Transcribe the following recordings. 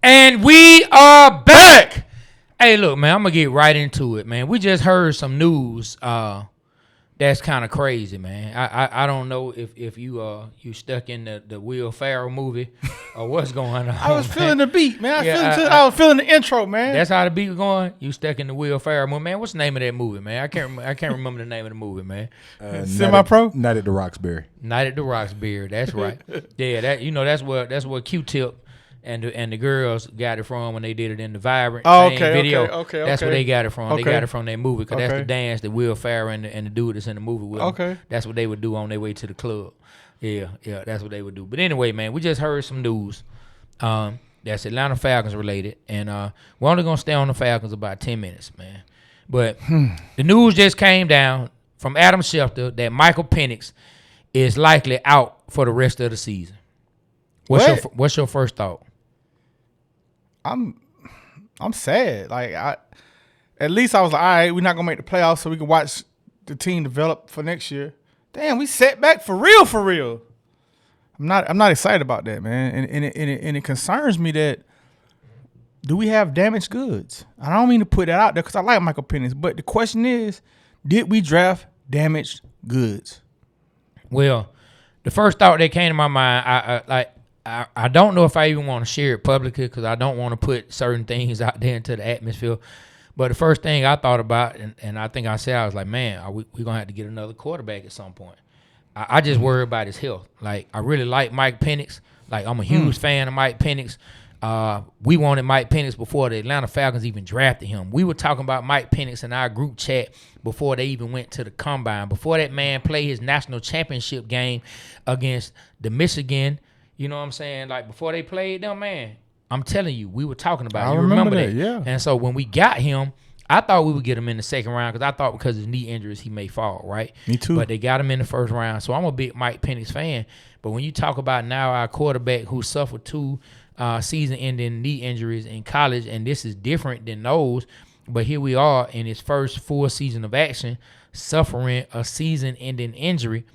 And we are back. Hey, look, man, I'm gonna get right into it, man. We just heard some news that's kind of crazy, man. I don't know if you stuck in the Will Ferrell movie or what's going on. I was feeling the beat, man. I was feeling the intro, man. That's how the beat was going. You stuck in the Will Ferrell movie, man. What's the name of that movie, man? I can't remember the name of the movie, man. Semi-Pro. Night at the Roxbury. Night at the Roxbury. That's right. Yeah, that's what Q-Tip and the girls got it from when they did it in the Vibrant video. Okay. That's where they got it from. Okay. They got it from their movie because that's the dance that Will Ferrell and the dude that's in the movie with them. That's what they would do on their way to the club. Yeah, that's what they would do. But anyway, man, we just heard some news that's Atlanta Falcons related, and we're only gonna stay on the Falcons about 10 minutes, man. But the news just came down from Adam Schefter that Michael Penix is likely out for the rest of the season. What's your first thought? I'm sad. Like at least I was like, all right, we're not gonna make the playoffs, so we can watch the team develop for next year. Damn, we set back for real. I'm not excited about that, man. And it concerns me that do we have damaged goods? I don't mean to put that out there because I like Michael Penix, but the question is, did we draft damaged goods? Well, the first thought that came to my mind, I don't know if I even want to share it publicly because I don't want to put certain things out there into the atmosphere. But the first thing I thought about, and I think I said, I was like, man, we're going to have to get another quarterback at some point. I just worry about his health. Like, I really like Mike Penix. Like, I'm a huge fan of Mike Penix. We wanted Mike Penix before the Atlanta Falcons even drafted him. We were talking about Mike Penix in our group chat before they even went to the combine. Before that man played his national championship game against the Michigan. You know what I'm saying? Like, before they played them, man, I'm telling you, we were talking about it. I You remember that? yeah. And so when we got him, I thought we would get him in the second round because I thought because of his knee injuries, he may fall, right? Me too. But they got him in the first round. So I'm a big Mike Penix fan. But when you talk about now our quarterback who suffered 2 season-ending knee injuries in college, and this is different than those, but here we are in his first full season of action, suffering a season-ending injury.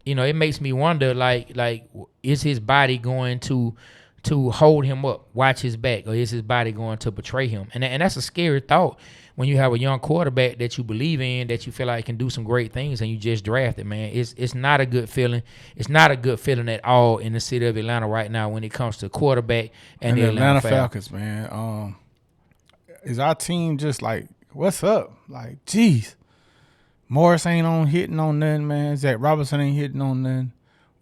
You know, it makes me wonder, like, is his body going to hold him up, watch his back, or is his body going to betray him? And that's a scary thought when you have a young quarterback that you believe in, that you feel like can do some great things, and you just drafted, man. It's not a good feeling. It's not a good feeling at all in the city of Atlanta right now when it comes to quarterback and the Atlanta Falcons, man. Is our team just like, what's up? Like, geez. Morris ain't hitting on nothing, man. Zach Robinson ain't hitting on nothing.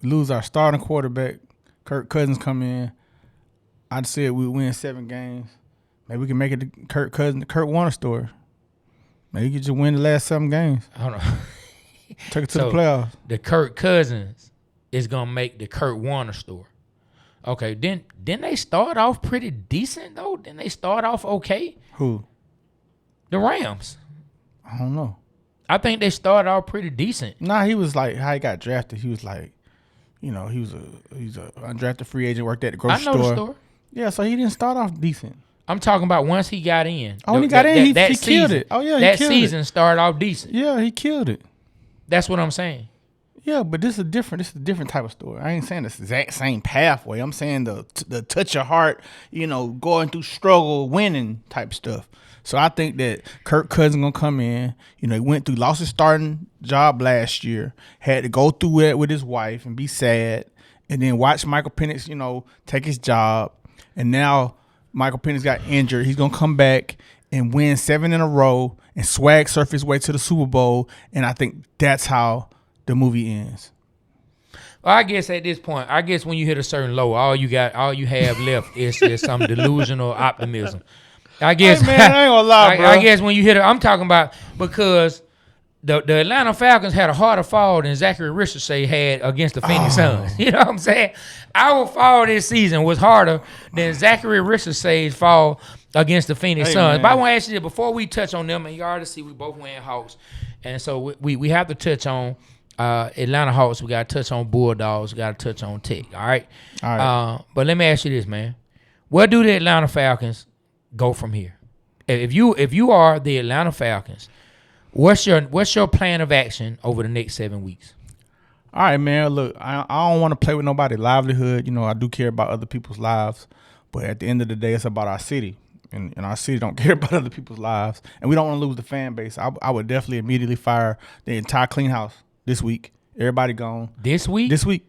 We lose our starting quarterback. Kirk Cousins come in. I'd say we win 7 games. Maybe we can make it the Kurt Warner story. Maybe you could just win the last 7 games. I don't know. Take it to the playoffs. The Kirk Cousins is gonna make the Kurt Warner story. Okay, didn't they start off pretty decent though? Didn't they start off okay? Who? The Rams. I don't know. I think they started off pretty decent. Nah, he was like how he got drafted. He was like, you know, he's a undrafted free agent, worked at the grocery store. I know the story. Yeah, so he didn't start off decent. I'm talking about once he got in. Oh, when he got in, he killed it. Oh, yeah, he killed it. That season started off decent. Yeah, he killed it. That's what I'm saying. Yeah, but this is a different type of story. I ain't saying the exact same pathway. I'm saying the touch your heart, you know, going through struggle, winning type stuff. So I think that Kirk Cousins gonna come in. You know, he lost his starting job last year, had to go through it with his wife and be sad, and then watch Michael Penix, you know, take his job, and now Michael Penix got injured. He's gonna come back and win 7 in a row and swag surf his way to the Super Bowl, and I think that's how the movie ends. Well, I guess at this point, when you hit a certain low, all you have left is some delusional optimism. I guess, hey man, I ain't gonna lie, bro. I guess when you hit it, I'm talking about because the Atlanta Falcons had a harder fall than Zachary Richardson had against the Phoenix Suns. You know what I'm saying? Our fall this season was harder than Zachary Richardson's fall against the Phoenix Suns. Man. But I want to ask you this, before we touch on them, and you already see we both wearing Hawks, and so we have to touch on Atlanta Hawks. We got to touch on Bulldogs. We got to touch on Tech. All right. But let me ask you this, man. Where do the Atlanta Falcons go from here? If you are the Atlanta Falcons, what's your plan of action over the next 7 weeks? All right, man. Look, I don't want to play with nobody's livelihood. You know, I do care about other people's lives. But at the end of the day, it's about our city. And our city don't care about other people's lives. And we don't want to lose the fan base. I would definitely immediately fire the entire clean house this week. Everybody gone. This week? This week.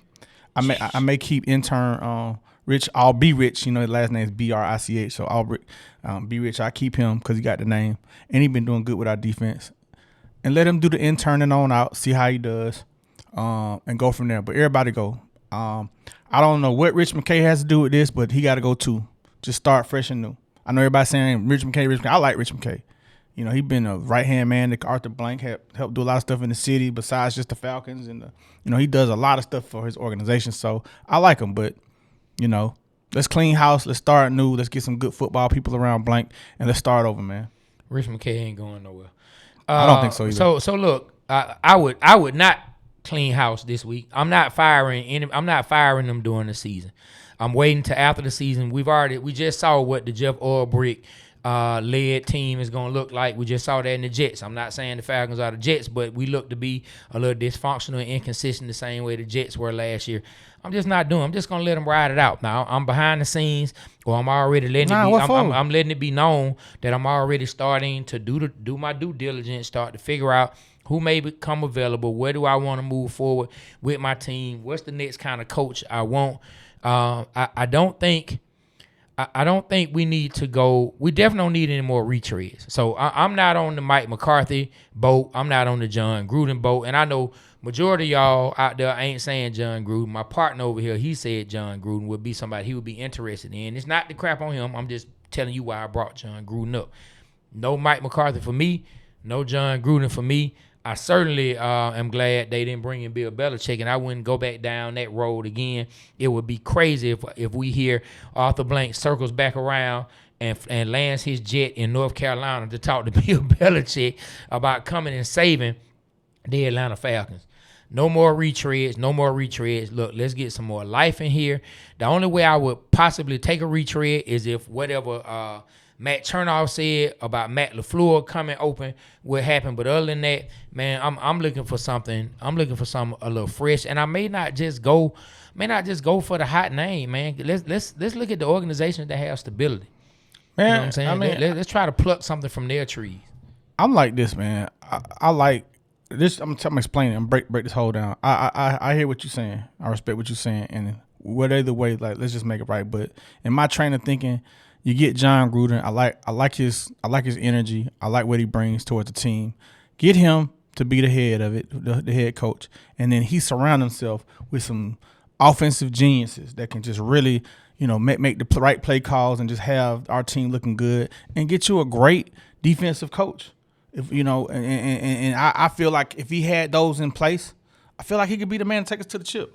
I may keep intern Rich. I'll be Rich. You know, his last name is Brich. So I'll be Rich. I keep him because he got the name. And he been doing good with our defense. And let him do the interning on out, see how he does, and go from there. But everybody go. I don't know what Rich McKay has to do with this, but he got to go too. Just start fresh and new. I know everybody's saying Rich McKay. I like Rich McKay. You know, he been a right-hand man to Arthur Blank, helped do a lot of stuff in the city besides just the Falcons. And, he does a lot of stuff for his organization. So I like him. But, let's clean house. Let's start new. Let's get some good football people around Blank, and let's start over, man. Rich McKay ain't going nowhere. I don't think so either. So look, I would not clean house this week. I'm not firing them during the season. I'm waiting till after the season. We just saw what the Jeff Ulbrich led team is going to look like. We just saw that in the Jets. I'm not saying the Falcons are the Jets, but we look to be a little dysfunctional and inconsistent the same way the Jets were last year. I'm just not doing. I'm just going to let them ride it out. Now, I'm behind the scenes, or I'm already letting it be. I'm letting it be known that I'm already starting to do my due diligence, start to figure out who may become available, where do I want to move forward with my team, what's the next kind of coach I want. I don't think we need to go. We definitely don't need any more retreads. So I'm not on the Mike McCarthy boat. I'm not on the John Gruden boat. And I know majority of y'all out there ain't saying John Gruden. My partner over here, he said John Gruden would be somebody he would be interested in. It's not the crap on him. I'm just telling you why I brought John Gruden up. No Mike McCarthy for me. No John Gruden for me. I certainly am glad they didn't bring in Bill Belichick, and I wouldn't go back down that road again. It would be crazy if we hear Arthur Blank circles back around and lands his jet in North Carolina to talk to Bill Belichick about coming and saving the Atlanta Falcons. No more retreads. Look, let's get some more life in here. The only way I would possibly take a retread is if whatever Matt Chernoff said about Matt LaFleur coming open would happen. But other than that, man, I'm looking for something. I'm looking for something a little fresh. And I may not just go for the hot name, man. Let's look at the organizations that have stability. Man, you know what I'm saying? I mean, let's try to pluck something from their trees. I'm like this, man. I like this. I'm explaining. I'm break this whole down. I hear what you're saying. I respect what you're saying. And whatever way, like, let's just make it right. But in my train of thinking, you get John Gruden. I like his energy. I like what he brings towards the team. Get him to be the head of it, the head coach, and then he surround himself with some offensive geniuses that can just really, make the right play calls and just have our team looking good and get you a great defensive coach. If and I feel like if he had those in place, I feel like he could be the man to take us to the chip.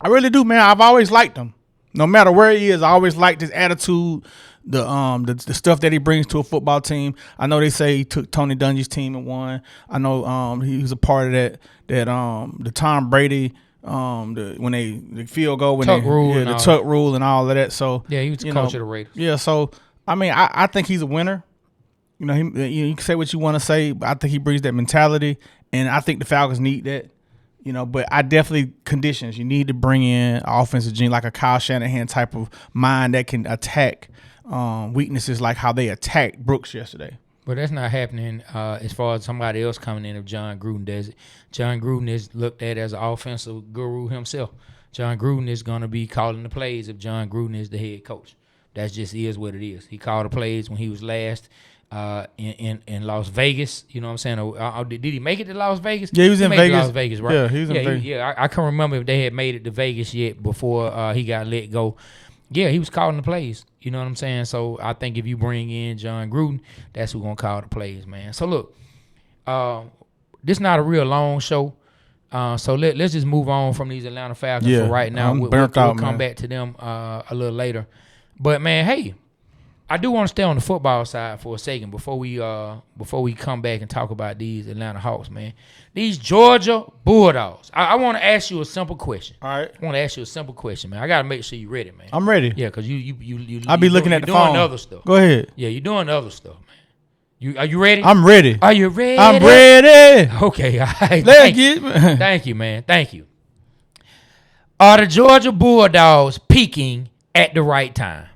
I really do, man. I've always liked him. No matter where he is, I always liked his attitude, the stuff that he brings to a football team. I know they say he took Tony Dungy's team and won. I know he was a part of that the Tom Brady the field goal the tuck rule and all of that. So yeah, he was the coach of the Raiders. Yeah, so I mean, I think he's a winner. You can say what you want to say, but I think he brings that mentality, and I think the Falcons need that. But I definitely conditions. You need to bring in an offensive gene like a Kyle Shanahan type of mind that can attack weaknesses like how they attacked Brooks yesterday. But that's not happening as far as somebody else coming in if John Gruden does it. John Gruden is looked at as an offensive guru himself. John Gruden is going to be calling the plays if John Gruden is the head coach. That just is what it is. He called the plays when he was last in Las Vegas. You know what I'm saying? Did he make it to Las Vegas? Yeah, he was in Vegas. Las Vegas, right? Yeah, he was in Vegas. Yeah, I can't remember if they had made it to Vegas yet before he got let go. Yeah, he was calling the plays. You know what I'm saying? So I think if you bring in John Gruden, that's who's going to call the plays, man. So look, this is not a real long show. So let's just move on from these Atlanta Falcons for right now. We'll come back to them a little later. But, man, hey, I do want to stay on the football side for a second before we come back and talk about these Atlanta Hawks, man. These Georgia Bulldogs. I want to ask you a simple question. All right. I want to ask you a simple question, man. I got to make sure you're ready, man. I'm ready. Yeah, because you I'll be looking at the phone. You're doing other stuff. Go ahead. Yeah, you're doing other stuff, man. Are you ready? I'm ready. Are you ready? I'm ready. Okay, all right. Thank you, man. Thank you. Are the Georgia Bulldogs peaking at the right time?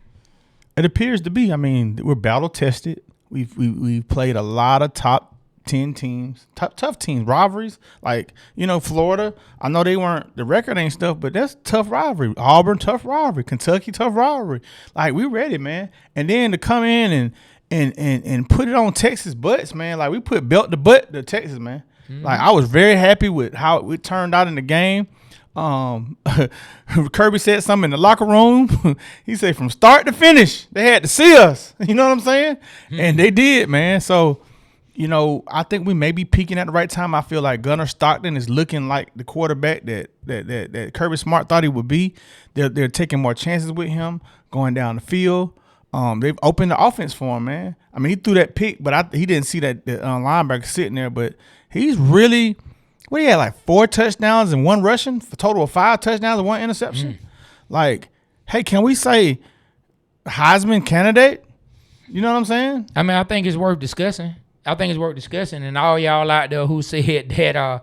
It appears to be. I mean, we're battle tested. We've played a lot of top 10 teams, tough teams, rivalries. Like, Florida. I know they weren't, the record ain't stuff, but that's tough rivalry. Auburn, tough rivalry. Kentucky, tough rivalry. Like, we ready, man. And then to come in and put it on Texas butts, man. Like, we put belt to butt to Texas, man. Mm-hmm. Like, I was very happy with how it turned out in the game. Kirby said something in the locker room. He said from start to finish, they had to see us. You know what I'm saying? Mm-hmm. And they did, man. So, I think we may be peaking at the right time. I feel like Gunnar Stockton is looking like the quarterback that Kirby Smart thought he would be. They're taking more chances with him going down the field. They've opened the offense for him, man. I mean, he threw that pick, but he didn't see that linebacker sitting there. But he's really, he had like 4 touchdowns and 1 rushing for a total of 5 touchdowns and 1 interception. Like, hey, can we say Heisman candidate? You know what I'm saying? I mean, I think it's worth discussing. And all y'all out there who said that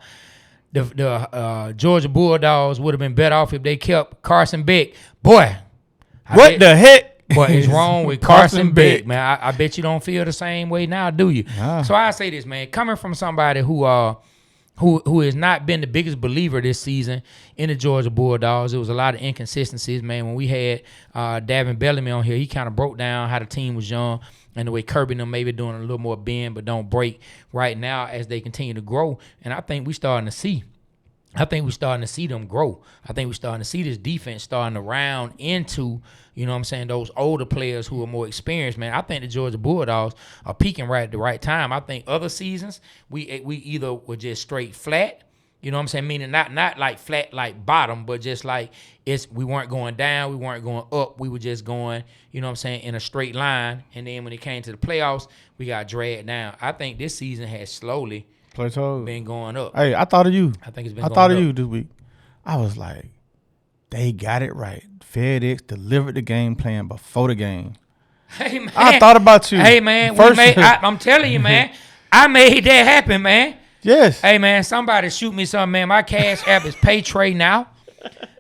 the Georgia Bulldogs would have been better off if they kept Carson Beck. Boy, what the heck? What is wrong with Carson Beck, man? I bet you don't feel the same way now, do you? So I say this, man, coming from somebody who has not been the biggest believer this season in the Georgia Bulldogs. There was a lot of inconsistencies, man. When we had Davin Bellamy on here, he kind of broke down how the team was young and the way Kirby and them maybe doing a little more bend but don't break right now as they continue to grow. And I think we're starting to see them grow. I think we're starting to see this defense starting to round into, those older players who are more experienced, man. I think the Georgia Bulldogs are peaking right at the right time. I think other seasons we either were just straight flat, meaning not like flat like bottom, but just like we weren't going down, we weren't going up, we were just going, in a straight line. And then when it came to the playoffs, we got dragged down. I think this season has slowly been going up. Hey, I thought of you. I think it's been. I thought of you this week. I was like, they got it right. FedEx delivered the game plan before the game. Hey man, I thought about you. Hey man, I'm telling you, man, I made that happen, man. Yes. Hey man, somebody shoot me something, man. My Cash App is PayTray now.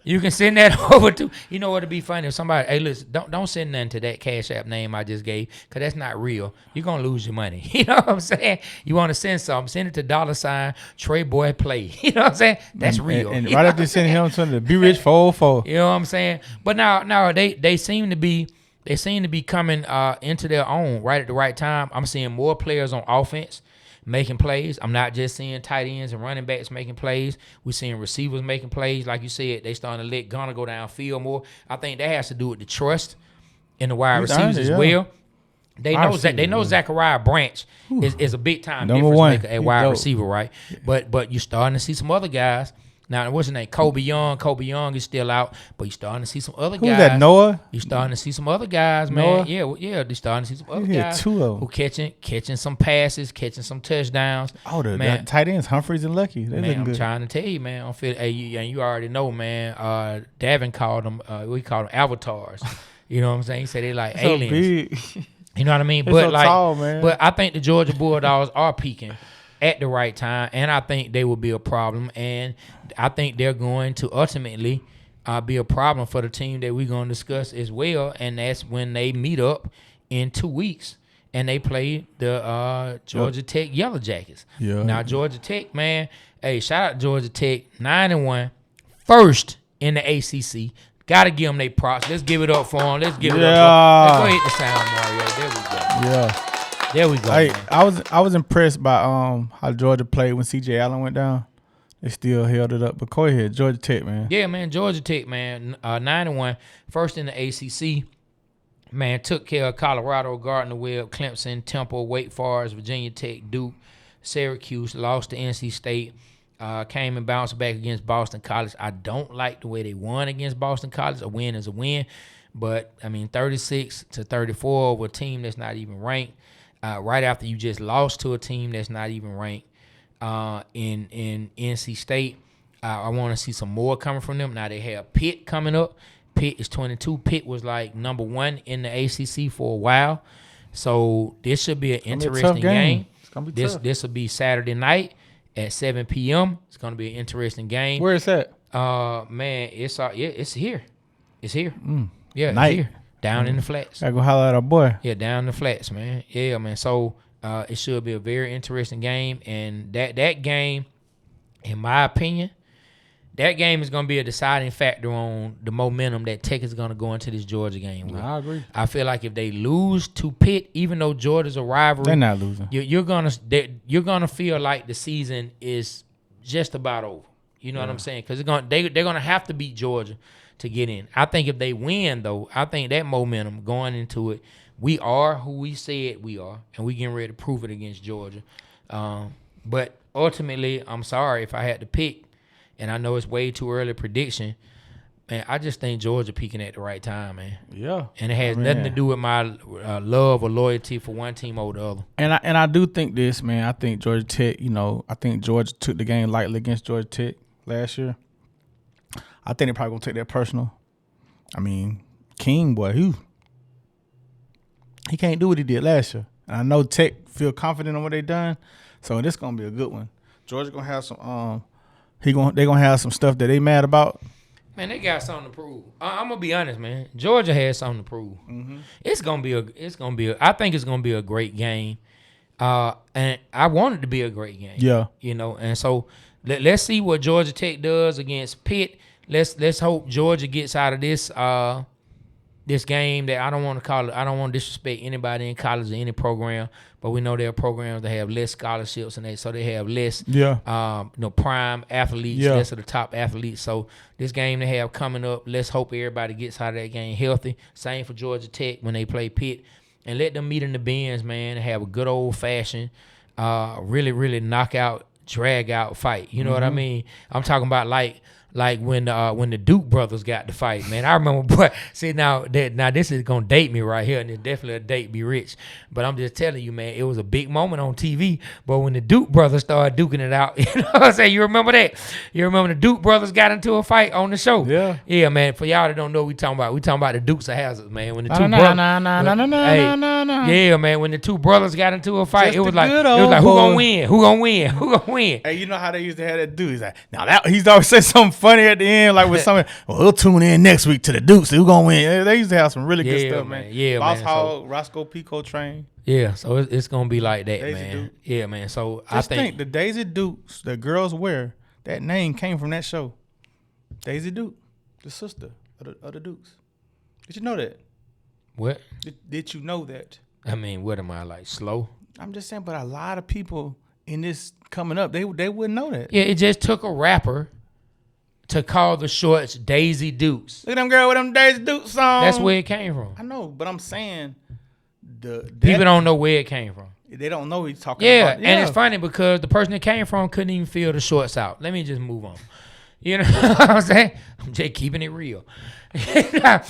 You can send that over to. You know what'd be funny if somebody. Hey, listen, don't send nothing to that Cash App name I just gave, cause that's not real. You're gonna lose your money. You know what I'm saying? You want to send something? Send it to $Trey Play. You know what I'm saying? That's real. And right after sending him to the Be Rich 404. You know what I'm saying? But now they seem to be coming into their own right at the right time. I'm seeing more players on offense making plays. I'm not just seeing tight ends and running backs making plays. We're seeing receivers making plays. Like you said, they starting to let Gunnar go downfield more. I think that has to do with the trust in the wide receivers as well. They know Zachariah Branch is a big time difference maker at wide receiver, right? But you're starting to see some other guys. Now, what's his name? Kobe Young. Kobe Young is still out, but you're starting to see some other guys. Who's that, Noah? You're starting to see some other guys, man. Noah? Yeah. You're starting to see some other guys two of them. who catching some passes, catching some touchdowns. Oh, the tight ends, Humphreys and Lucky. They're looking good. I'm trying to tell you, man. You already know, man. Davin called them. We called them avatars. You know what I'm saying? He said they like aliens. So big. You know what I mean? But so tall, man. But I think the Georgia Bulldogs are peaking at the right time, and I think they will be a problem, and I think they're going to ultimately be a problem for the team that we're going to discuss as well, and that's when they meet up in 2 weeks and they play the Georgia Tech Yellow Jackets. Yeah. Now, Georgia Tech, man, hey, shout out to Georgia Tech, 9-1, first in the ACC. Got to give them their props. Let's give it up for them. Let's give it up. Let's go hit the sound, Mario. There we go. Yeah. There we go. Hey, I was impressed by how Georgia played when C.J. Allen went down. They still held it up. But go ahead, Georgia Tech, man. Yeah, man, Georgia Tech, man, 9-1, first in the ACC. Man, took care of Colorado, Gardner-Webb, Clemson, Temple, Wake Forest, Virginia Tech, Duke, Syracuse, lost to NC State. Came and bounced back against Boston College. I don't like the way they won against Boston College. A win is a win. But, 36-34 over a team that's not even ranked. Right after you just lost to a team that's not even ranked in NC State. I want to see some more coming from them. Now they have Pitt coming up. Pitt is 22. Pitt was like number 1 in the ACC for a while. So this should be an interesting game. It's gonna be tough. This will be Saturday night at 7 p.m. It's going to be an interesting game. Where is that? Man, it's here. It's here. Yeah, night. it's here. down in the flats. Gotta go holler at our boy. Yeah, down in the flats, man. Yeah, man. So it should be a very interesting game, and that game, in my opinion, that game is going to be a deciding factor on the momentum that Tech is going to go into this Georgia game with. I agree. I feel like if they lose to Pitt, even though Georgia's a rivalry, they're not losing. You're gonna feel like the season is just about over. You know what I'm saying? Because they're gonna have to beat Georgia to get in. I think if they win, though, I think that momentum going into it, we are who we said we are, and we getting ready to prove it against Georgia. But ultimately, I'm sorry if I had to pick. And I know it's way too early prediction. Man, I just think Georgia peaking at the right time, man. Yeah. And it has nothing to do with my love or loyalty for one team over the other. And I do think this, man. I think Georgia Tech, I think Georgia took the game lightly against Georgia Tech last year. I think they're probably going to take that personal. I mean, King, boy, he can't do what he did last year. And I know Tech feel confident on what they done. So this going to be a good one. Georgia going to have some they gonna have some stuff that they mad about. Man, they got something to prove. I'm gonna be honest, man. Georgia has something to prove. Mm-hmm. It's gonna be I think it's gonna be a great game. And I want it to be a great game. Yeah. And so let's see what Georgia Tech does against Pitt. Let's hope Georgia gets out of this this game that I don't want to disrespect anybody in college or any program, but we know there are programs that have less scholarships and so they have less prime athletes, less of the top athletes. So this game they have coming up, let's hope everybody gets out of that game healthy. Same for Georgia Tech when they play Pitt. And let them meet in the bins, man, and have a good old fashioned really, really knockout, drag out fight. You know what I mean? I'm talking about like when the Duke brothers got the fight, man. I remember, boy. See now this is gonna date me right here, and it's definitely a date be rich. But I'm just telling you, man, it was a big moment on TV. But when the Duke brothers started duking it out, you know what I'm saying? You remember that? You remember the Duke brothers got into a fight on the show? Yeah, man. For y'all that don't know, we talking about the Dukes of Hazzard, man. When the two yeah, man. When the two brothers got into a fight, it was like who gonna win? Who gonna win? Who gonna win? Hey, you know how they used to have that dude? He's like, he's always say something funny at the end, like with something. Well, we'll tune in next week to the Dukes. Who gonna win? They used to have some really good stuff, man. Yeah, Boss man. Hogg, Roscoe Pico Train. Yeah, so it's gonna be like that, Daisy man. Duke. Yeah, man. So I think the Daisy Dukes, the girls wear, that name came from that show. Daisy Duke, the sister of the Dukes. Did you know that? What? Did you know that? I mean, what am I, like, slow? I'm just saying, but a lot of people in this coming up, they wouldn't know that. Yeah, it just took a rapper to call the shorts Daisy Dukes. Look at them girl with them Daisy Dukes songs. That's where it came from. I know, but I'm saying people don't know where it came from. They don't know what he's talking about. Yeah, and it's funny because the person it came from couldn't even feel the shorts out. Let me just move on. You know what I'm saying? I'm just keeping it real. I'm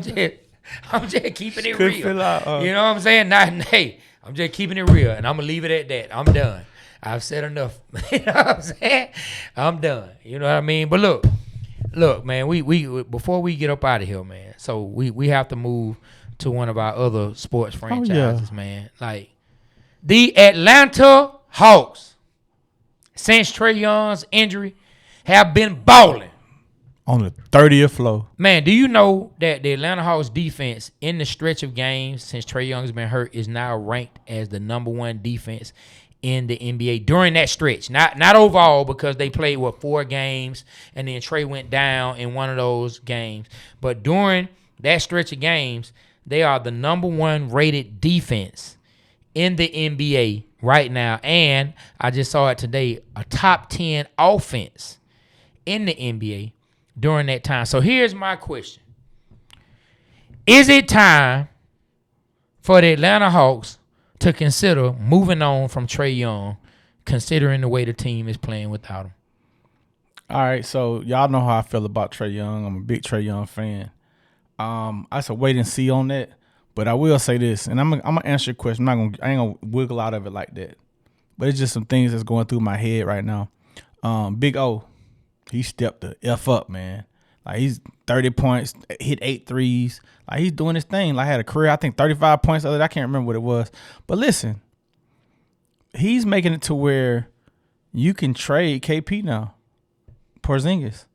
just keeping it real. You know what I'm saying? I'm just keeping it real, and I'm gonna leave it at that. I'm done. I've said enough. You know what I'm saying? I'm done. You know what I mean? But look, man. We before we get up out of here, man. So we have to move to one of our other sports franchises, man. Like the Atlanta Hawks, since Trae Young's injury, have been balling. On the 30th floor. Man, do you know that the Atlanta Hawks defense in the stretch of games since Trae Young's been hurt is now ranked as the number one defense in the NBA during that stretch? Not overall, because they played 4 games and then Trae went down in one of those games. But during that stretch of games, they are the number one rated defense in the NBA right now. And I just saw it today, a top 10 offense in the NBA during that time. So here's my question. Is it time for the Atlanta Hawks to consider moving on from Trae Young, considering the way the team is playing without him? All right, so y'all know how I feel about Trae Young. I'm a big Trae Young fan. I should wait and see on that. But I will say this, and I'm gonna answer your question. I ain't gonna wiggle out of it like that. But it's just some things that's going through my head right now. Big O, he stepped the F up, man. Like, he's 30 points, hit 8 threes. Like, he's doing his thing. Like, had a career, I think 35 points. I can't remember what it was. But listen, he's making it to where you can trade KP now, Porzingis.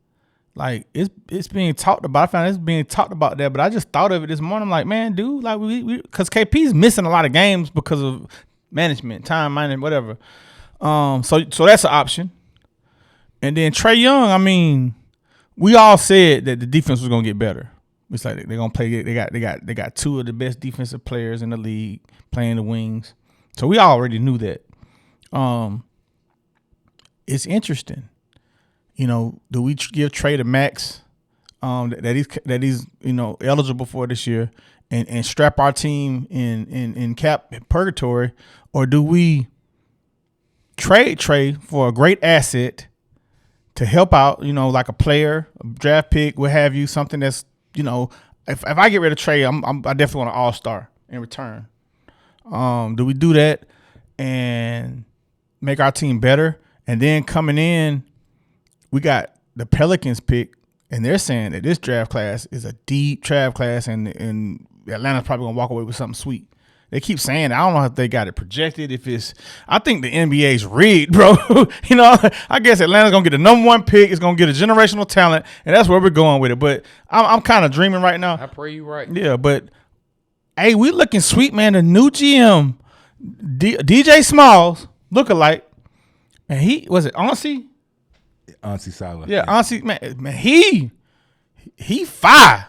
Like it's being talked about. I found it's being talked about there, but I just thought of it this morning. I'm like, man, dude, like because KP's missing a lot of games because of management, time management, whatever. So that's an option. And then Trae Young, I mean, we all said that the defense was gonna get better. It's like they're gonna play. They got two of the best defensive players in the league playing the wings. So we already knew that. It's interesting. You know, do we give Trae the max that he's eligible for this year, and strap our team in cap purgatory, or do we trade Trae for a great asset to help out? You know, like a player, a draft pick, what have you, something that's if I get rid of Trae, I definitely want an all-star in return. Do we do that and make our team better? And then coming in, we got the Pelicans pick, and they're saying that this draft class is a deep draft class, and Atlanta's probably gonna walk away with something sweet. They keep saying, I don't know if they got it projected. I think the NBA's rigged, bro. I guess Atlanta's gonna get the number one pick. It's gonna get a generational talent, and that's where we're going with it. But I'm kind of dreaming right now. I pray you right. Yeah, but hey, we looking sweet, man. The new GM, DJ Smalls, lookalike, and he was it Ansi? Ansi Salah. Yeah, Ansi, man, he fire.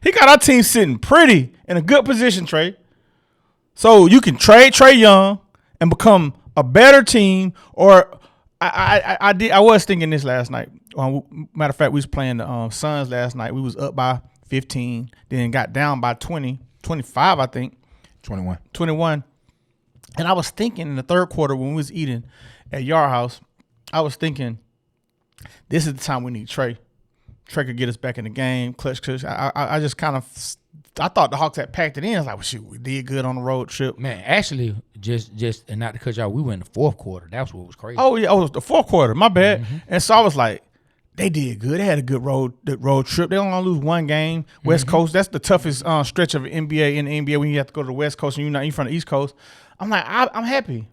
He got our team sitting pretty in a good position, Trey. So you can trade Trae Young and become a better team. Or I was thinking this last night. Matter of fact, we was playing the Suns last night. We was up by 15, then got down by 20, 25, I think. 21. And I was thinking in the third quarter when we was eating at Yard House, I was thinking, this is the time we need Trae. Trae could get us back in the game. Clutch. I just kind of, I thought the Hawks had packed it in. I was like, well, shoot, we did good on the road trip. Man, actually, just and not to cut y'all, we went in the fourth quarter. That's what was crazy. Oh, yeah. Oh, it was the fourth quarter. My bad. Mm-hmm. And so I was like, they did good. They had a good road trip. They only lose one game. West Coast, that's the toughest stretch of an NBA in the NBA when you have to go to the West Coast and you're from the East Coast. I'm like, I'm happy.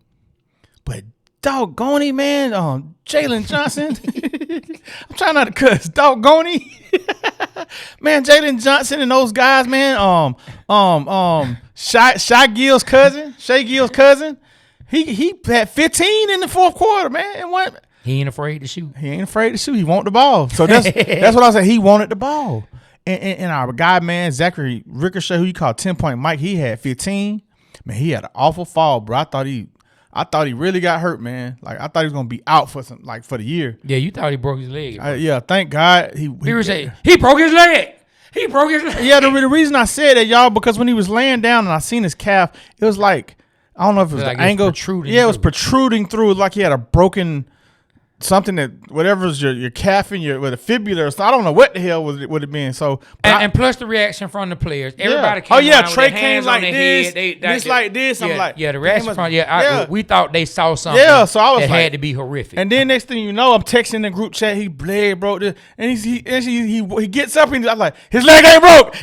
But doggone it, man. Jalen Johnson. I'm trying not to cuss. Doggone it. Man, Jalen Johnson and those guys, man. Shai Gill's cousin. He had 15 in the fourth quarter, man. And what? He ain't afraid to shoot. He want the ball. So that's what I said. He wanted the ball. And our guy, man, Zachary Ricochet, who you call 10-point Mike, he had 15. Man, he had an awful fall, bro. I thought he really got hurt, man. Like I thought he was gonna be out for the year. Yeah, you thought he broke his leg. Yeah, thank God he broke his leg. He broke his leg. Yeah, the reason I said that, y'all, because when he was laying down and I seen his calf, it was like, I don't know if it was the angle. It was protruding through. It was like he had a broken something that whatever's your calf and with a fibula or something. I don't know what the hell would it been. So and plus the reaction from the players. Everybody came Trae came like this. This like this. I'm like, the reaction from we thought they saw something. Yeah, so I was that like, had to be horrific. And then next thing you know, I'm texting the group chat. He bled, bro. And he gets up and I'm like, his leg ain't broke.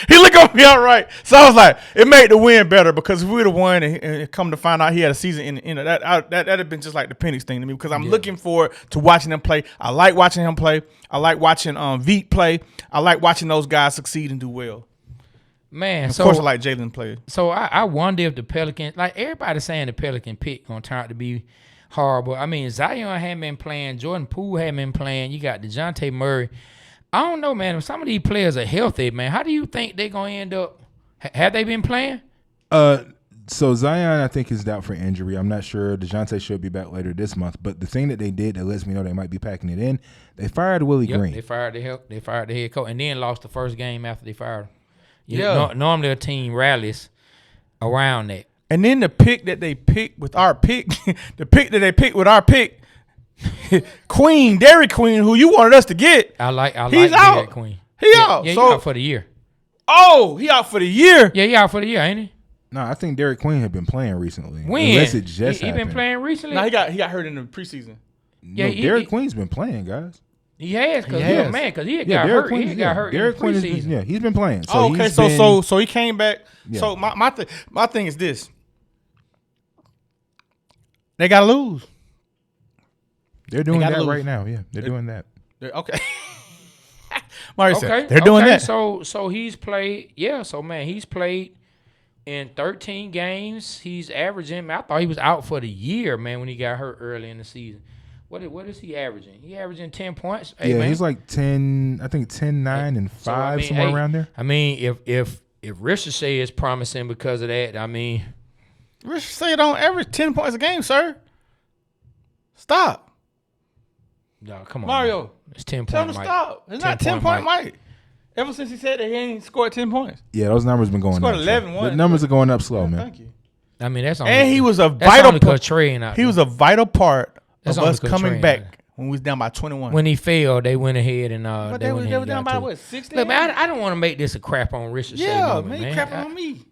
He look on me all right. So I was like, it made the win better because if we would have won and come to find out he had a season in that'd have been just like the Penix thing to me because I'm looking forward to watching him play. I like watching him play. I like watching Veet play. I like watching those guys succeed and do well. Man, of course I like Jalen play. So I wonder if the Pelicans, like everybody saying the Pelican pick gonna turn out to be horrible. I mean, Zion hadn't been playing. Jordan Poole hadn't been playing. You got DeJounte Murray. I don't know, man. If some of these players are healthy, man, how do you think they're gonna end up? Have they been playing? So Zion, I think, is out for injury. I'm not sure. DeJounte should be back later this month. But the thing that they did that lets me know they might be packing it in, they fired Willie Green. They fired the head coach, and then lost the first game after they fired him. Normally a team rallies around that. And then the pick that they picked with our pick, Queen, Dairy Queen, who you wanted us to get. I like out. Queen. He out. Yeah, he out for the year. Oh, he out for the year. Yeah, he out for the year, ain't he? No, I think Derek Queen had been playing recently. When? Unless it just he been playing recently? No, he got hurt in the preseason. Yeah, Derek Queen's been playing, guys. He has, because he got hurt. He got hurt in the preseason. He's been playing. So okay, so he came back. Yeah. So my thing is this. They got to lose. They're doing that right now. Yeah, they're doing that. Okay. Mario said they're doing that. So he's played. Yeah. So man, he's played in 13 games. He's averaging. I thought he was out for the year, man, when he got hurt early in the season. What is he averaging? He averaging 10 points. Hey, man. He's like 10. I think 10, 9, and 5 somewhere around there. I mean, if Ricochet is promising because of that, I mean, Ricochet don't average 10 points a game, sir. Stop. No, come on, Mario. Man. It's 10 Tell point him to Mike. stop. It's not 10-point Mike. Ever since he said that he ain't scored 10 points. Yeah, those numbers been going up. Scored 11. The numbers are going up slow, man. Thank you. I mean, that's only, and he was a vital part. He was a vital part of us coming Trey, back when we was down by 21. When he failed, they went ahead and but they were down by what, 16? Look, man, I don't want to make this a crap on Ricochet. Yeah, man, crap on me.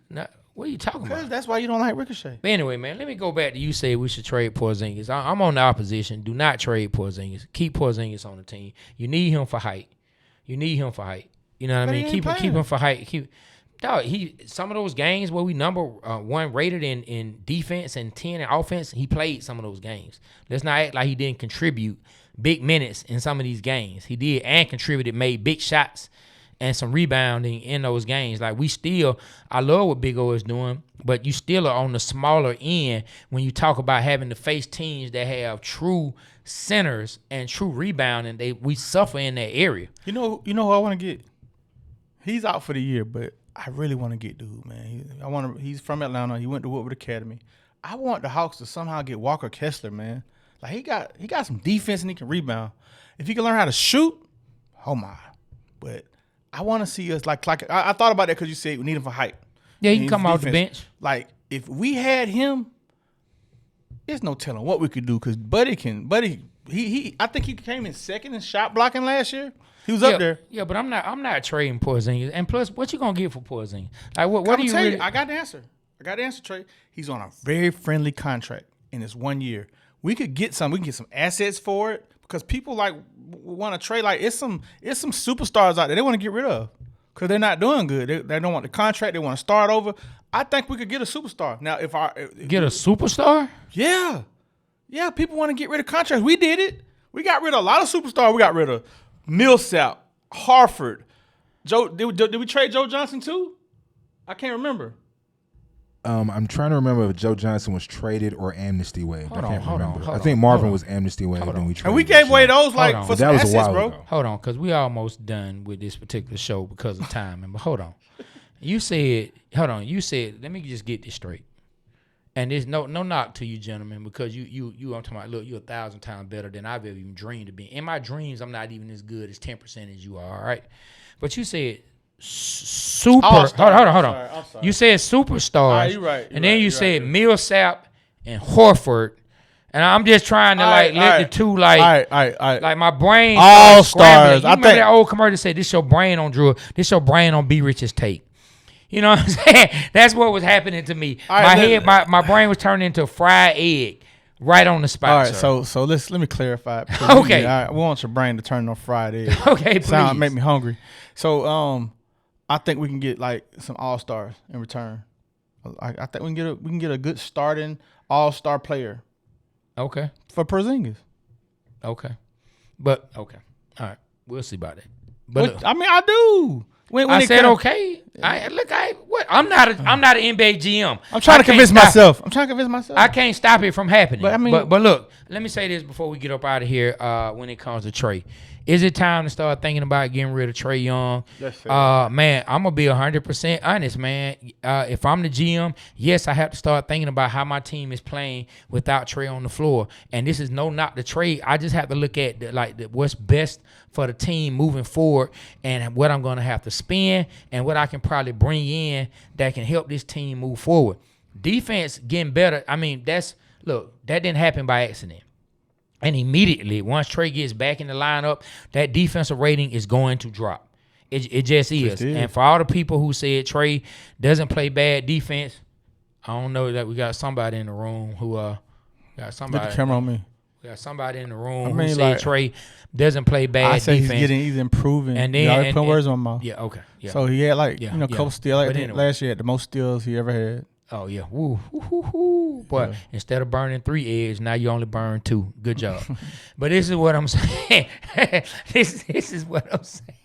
What are you talking about? Because that's why you don't like Ricochet. But anyway, man, let me go back to you say we should trade Porzingis. I'm on the opposition. Do not trade Porzingis. Keep Porzingis on the team. You need him for height. You know what I mean? Keep him for height. Some of those games where we number one rated in defense and 10 in offense, he played some of those games. Let's not act like he didn't contribute big minutes in some of these games. He did and contributed, made big shots and some rebounding in those games. Like I love what Big O is doing, but you still are on the smaller end when you talk about having to face teams that have true centers and true rebounding. We suffer in that area. You know who I want to get? He's out for the year, but I really want to get dude, man. He's from Atlanta. He went to Woodward Academy. I want the Hawks to somehow get Walker Kessler, man. Like he got some defense and he can rebound. If he can learn how to shoot, oh my. But I want to see us like I thought about that because you said we need him for height. Yeah, he can come off the bench. Like if we had him, there's no telling what we could do because Buddy I think he came in second in shot blocking last year. He was up there. Yeah, but I'm not trading Porzingis. And plus, what you gonna get for Porzingis? Like what do you really? I got the answer, Trey. He's on a very friendly contract and it's 1 year. We could get some. We can get some assets for it because people want to trade. Like it's some superstars out there they want to get rid of because they're not doing good. They don't want the contract. They want to start over. I think we could get a superstar now. Get a superstar? Yeah. People want to get rid of contracts. We did it. We got rid of a lot of superstars. We got rid of Millsap, Harford. Did we trade Joe Johnson too? I can't remember. I'm trying to remember if Joe Johnson was traded or amnesty waived. I can't remember. I think Marvin was amnesty waived when we traded. And we gave away those for some assets, bro. Hold on, because we almost done with this particular show because of timing. But hold on. You said, let me just get this straight. And there's no knock to you, gentlemen, because I'm talking about, look, you're 1,000 times better than I've ever even dreamed to be. In my dreams, I'm not even as good as 10% as you are, all right? But you said super. Hold on. I'm sorry. You said superstars. You're right. Then you said Millsap and Horford. And I'm just trying to let the two like my brain all stars. You remember that old commercial that said this your brain on Drew, this your brain on B Rich's tape. You know what I'm saying? That's what was happening to me. My brain was turning into a fried egg right on the spot. All right, sir. so let me clarify. Okay. We want your brain to turn on fried egg. Okay, please. Make me hungry. So I think we can get like some all-stars in return. I think we can get a good starting all-star player. Okay. For Porzingis. Okay. But okay. All right. We'll see about that. But I do. When I said okay. I'm not an NBA GM. I'm trying to convince myself. I can't stop it from happening. But but look, let me say this before we get up out of here. When it comes to Trey, is it time to start thinking about getting rid of Trey Young? Yes, sir. Man, I'm gonna be 100% honest, man. If I'm the GM, yes, I have to start thinking about how my team is playing without Trey on the floor. And this is no knock to Trey. I just have to look at what's best for the team moving forward and what I'm gonna have to spend and what I can probably bring in that can help this team move forward. Defense getting better. I mean, that didn't happen by accident. And immediately, once Trey gets back in the lineup, that defensive rating is going to drop. It just is. And for all the people who said Trey doesn't play bad defense, I don't know that we got somebody in the room who got somebody. Get the camera on me. We got somebody in the room who said Trey doesn't play bad defense. I say he's improving. And then putting words on my mouth. Yeah, okay. Yeah. So he had couple steals. Last year, had the most steals he ever had. Oh yeah, woo, woo, woo, woo. But instead of burning 3 eggs, now you only burn 2. Good job. But this is what I'm saying. this is what I'm saying.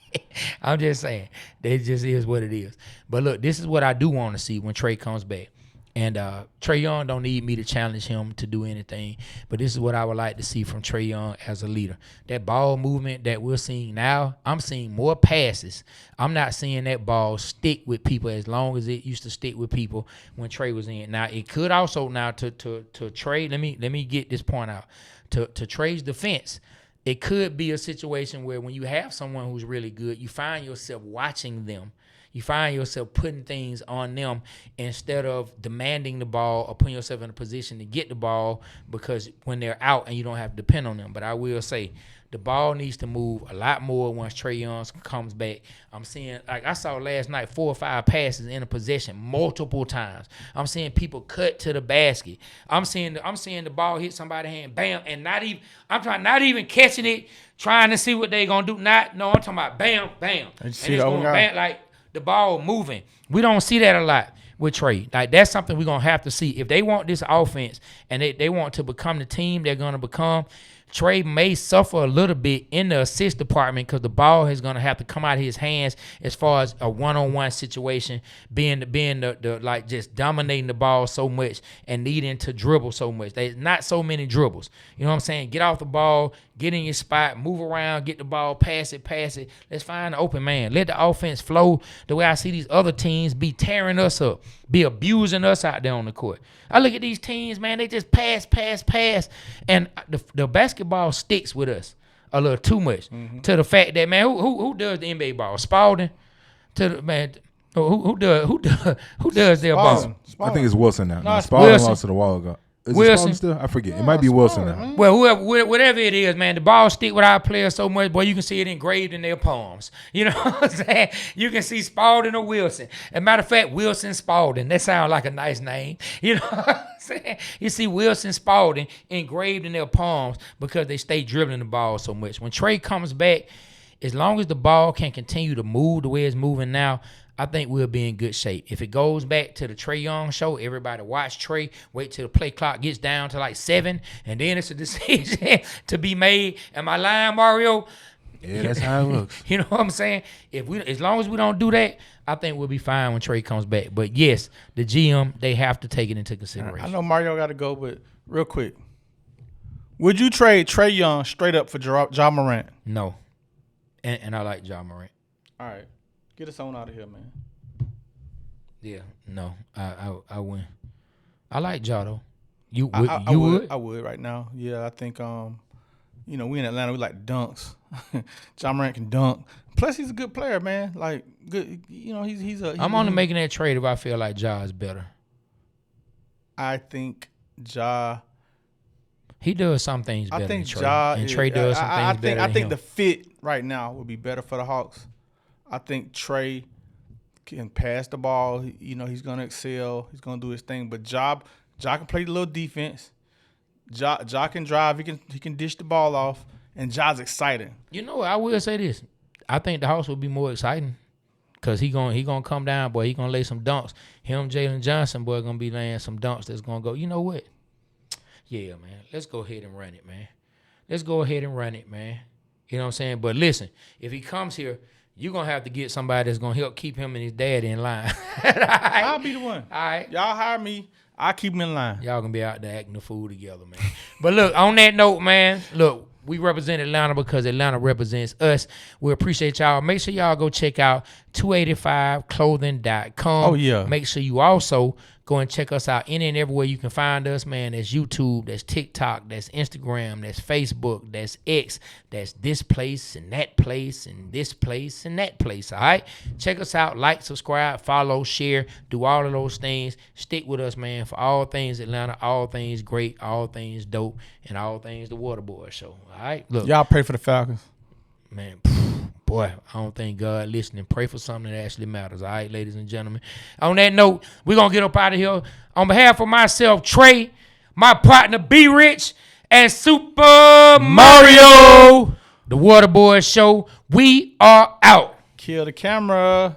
I'm just saying. It just is what it is. But look, this is what I do want to see when Trey comes back. And Trae Young don't need me to challenge him to do anything. But this is what I would like to see from Trae Young as a leader. That ball movement that we're seeing now, I'm seeing more passes. I'm not seeing that ball stick with people as long as it used to stick with people when Trae was in. Now, it could also now to Trae, let me get this point out. To Trae's defense, it could be a situation where when you have someone who's really good, you find yourself watching them. You find yourself putting things on them instead of demanding the ball or putting yourself in a position to get the ball because when they're out and you don't have to depend on them. But I will say the ball needs to move a lot more once Trae Young comes back. I'm seeing, like I saw last night, 4 or 5 passes in a possession multiple times. I'm seeing people cut to the basket. I'm seeing the ball hit somebody's hand, bam, and not even catching it, trying to see what they're gonna do. I'm talking about bam, bam, and it's going bam, like the ball moving. We don't see that a lot with Trae. Like, that's something we're going to have to see. If they want this offense and they want to become the team they're going to become, Trae may suffer a little bit in the assist department because the ball is going to have to come out of his hands as far as a one-on-one situation, being the like just dominating the ball so much and needing to dribble so much. There's not so many dribbles. You know what I'm saying? Get off the ball, get in your spot, move around, get the ball, pass it. Let's find an open man. Let the offense flow the way I see these other teams be tearing us up, be abusing us out there on the court. I look at these teams, man, they just pass, and the basketball sticks with us a little too much to the fact that, man, who does the NBA ball? Spalding? To the man, who does their ball? I think it's Wilson now. No, Spalding lost to the wall ago. Is Wilson it still? I forget. It might be Wilson now. Man. Well, whatever it is, man, the ball stick with our players so much, boy, you can see it engraved in their palms. You know what I'm saying? You can see Spalding or Wilson. As a matter of fact, Wilson Spalding. That sounds like a nice name. You know what I'm saying? You see Wilson Spalding engraved in their palms because they stay dribbling the ball so much. When Trae comes back, as long as the ball can continue to move the way it's moving now, I think we'll be in good shape. If it goes back to the Trae Young show, everybody watch Trae, wait till the play clock gets down to like 7, and then it's a decision to be made. Am I lying, Mario? Yeah, that's how it looks. You know what I'm saying? As long as we don't do that, I think we'll be fine when Trae comes back. But yes, the GM, they have to take it into consideration. I know Mario got to go, but real quick, would you trade Trae Young straight up for Ja Morant? No, and I like Ja Morant. All right. Get us on out of here, man. Yeah, no, I win. I like Ja though. You would? I would right now. Yeah, I think we in Atlanta, we like dunks. Ja Morant can dunk. Plus, he's a good player, man. Like good, he's I'm only making that trade if I feel like Ja is better. I think Ja. He does some things better than Trae. And Trae does some things better than him. I think the fit right now would be better for the Hawks. I think Trae can pass the ball. He's going to excel. He's going to do his thing. But Ja can play a little defense. Ja can drive. He can dish the ball off. And Ja's exciting. I will say this. I think the Hawks will be more exciting because he gonna come down, boy. He going to lay some dunks. Him, Jalen Johnson, boy, going to be laying some dunks that's going to go, you know what? Yeah, man. Let's go ahead and run it, man. You know what I'm saying? But listen, if he comes here, you're going to have to get somebody that's going to help keep him and his daddy in line. Right? I'll be the one. All right. Y'all hire me. I'll keep him in line. Y'all going to be out there acting the fool together, man. But look, on that note, man, we represent Atlanta because Atlanta represents us. We appreciate y'all. Make sure y'all go check out 285clothing.com. Oh, yeah. Make sure you also go and check us out any and everywhere you can find us, man. That's YouTube, that's TikTok, that's Instagram, that's Facebook, that's X, that's this place and that place and this place and that place, all right? Check us out. Like, subscribe, follow, share, do all of those things. Stick with us, man, for all things Atlanta, all things great, all things dope, and all things the Waterboyz Show, all right? Look, y'all pray for the Falcons. Man, boy, I don't think God listening. Pray for something that actually matters. All right, ladies and gentlemen. On that note, we're going to get up out of here. On behalf of myself, Trae, my partner, B Rich, and Super Mario, the Waterboyz Show, we are out. Kill the camera.